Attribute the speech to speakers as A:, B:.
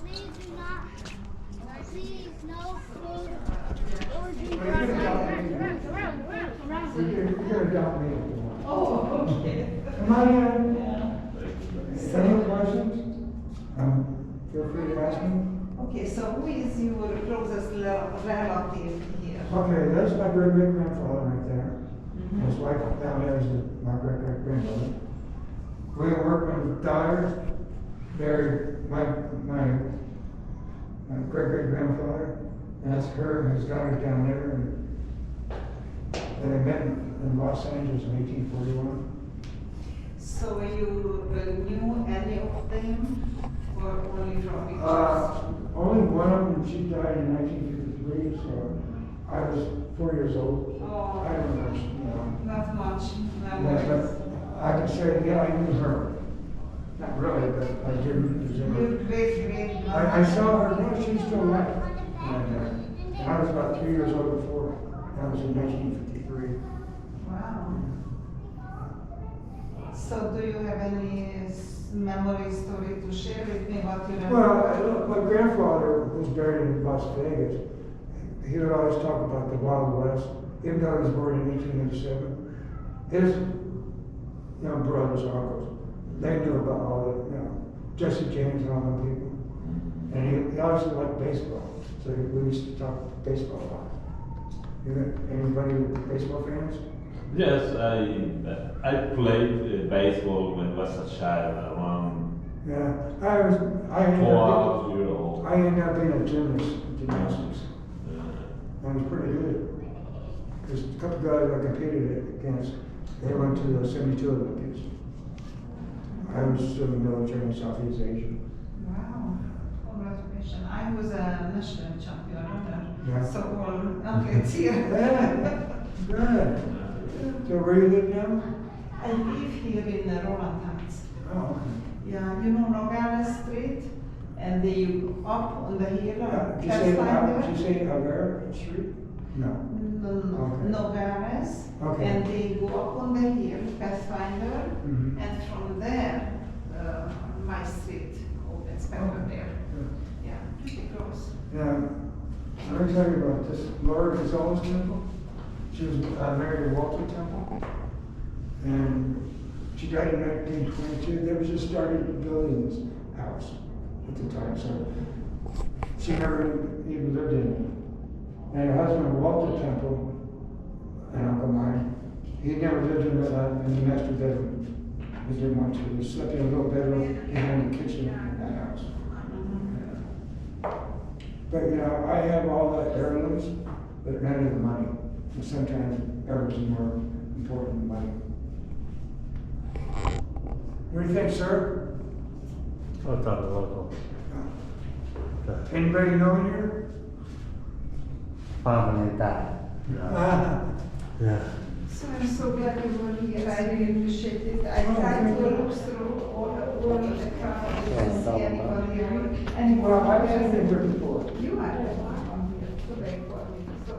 A: Please do not. Please no food or drink.
B: You can adopt me if you want.
C: Oh, okay.
B: Am I here?
C: Yeah.
B: Any questions? Feel free to ask me.
C: Okay, so who is your closest relative here?
B: Okay, that's my great-great-grandfather right there.
C: Mhm.
B: His wife down there is my great-great-grandmother. William Workman's daughter married my great-great-grandfather, and that's her and his daughter down there. And they met in Los Angeles in 1841.
C: So you knew any of them, or only from pictures?
B: Only one of them, she died in 1953, so I was 4 years old.
C: Oh.
B: I don't know,
C: Not much
B: Yeah,
C: memories.
B: but I can say, yeah, I knew her. Not really, but I didn't.
C: Your great
B: I saw her, no, she's still alive. And I was about 3 years old before. That was in 1953.
C: Wow. So do you have any memory story to share with me what you remember?
B: Well, my grandfather was buried in Las Vegas. He would always talk about the Wild West, even though he was born in 1887. His young brothers, uncles, they knew about all the, Jesse James and all them people. And he also liked baseball, so we used to talk baseball a lot. Anybody baseball fans?
D: Yes, I played baseball when I was a child, around
B: Yeah, I ended
D: 4
B: up
D: years old.
B: being a gymnastics. I was pretty good. There's a couple guys I competed against, they went to the 72 Olympics. I was still in the military in Southeast Asia.
C: Wow, congratulations. I was a national champion runner,
B: Yeah.
C: so all athletes here.
B: Good. So where you live now?
C: I live here in Roland Heights.
B: Oh, okay.
C: Yeah, you know Nogales Street? And you up on the hill,
B: Did you
C: Pathfinder?
B: say Avera Street? No. Okay.
C: Nogales.
B: Okay.
C: And they go up on the hill, Pathfinder,
B: Mhm.
C: and from there, my street opens back up there. Yeah, pretty close.
B: Yeah. Let me tell you about this Laura Gonzalez temple. She was married to Walter Temple. And she died in 1922. They were just started building this house at the time, so she never even lived in it. And her husband, Walter Temple, an uncle of mine, he never lived in the master bedroom. He didn't want to. He slept in a little bedroom behind the kitchen in that house. But I have all the heirlooms, but none of the money. And sometimes heirlooms are more important than money. What do you think, sir?
E: I'll talk to local.
B: Anybody know here?
E: Family died. Yeah.
C: So I'm so glad you were here. I really appreciate it. I tried to look through all the crowd and see anybody here.
B: Well, I was in here before.
C: You are the one here today for me, so